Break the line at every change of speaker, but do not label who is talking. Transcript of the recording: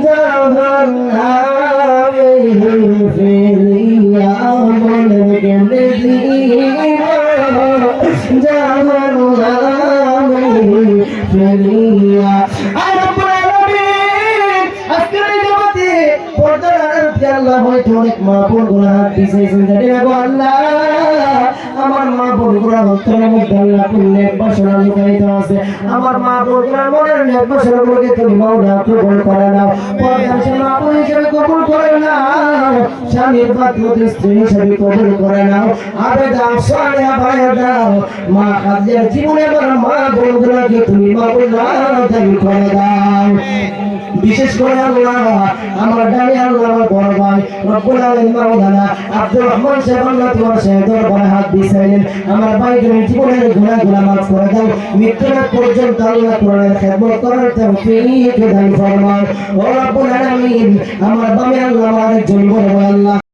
জামান আমি ফিরিয়া মনে কেঁদে দিব জামান আমি ফিরিয়া আল্লাহ হয়তো অনেক মা বোনগুলো হাত দিয়েছেন জানি না গো আল্লাহ আমার মা বোনগুলো অন্তরের মধ্যে আল্লাহ পুণ্যের বাসনা লুকায়িত আছে আমার মা বোনগুলোর মনের নেক বাসনাগুলোকে তুমি মাওলা কবুল করে নাও পরদাসী মা বোন হিসেবে কবুল করে নাও স্বামীর বাধ্যত স্ত্রী হিসেবে কবুল করে নাও আবেদা সালেহা ভাইয়া দাও মা খাদিজার জীবনে আমার মা বোনগুলোকে তুমি মাওলা দাবি করে দাও বিশেষ করে আল্লাহ আমার ডানে আল্লাহ আমার বড় ভাই রব্বুল আলামিন মাওলানা আব্দুর রহমান সাহেব আল্লাহ তোমার সাথে দরবারে হাত দিয়েছেন আমার ভাইদের জীবনের গুনাহগুলো মাফ করে দাও মৃত্যুর পর্যন্ত আল্লাহ কোরআনের খেদমত করার তৌফিক দান ফরমাও ও রব্বুল আলামিন আমার বামে আল্লাহ আমার একজন বড় ভাই আল্লাহ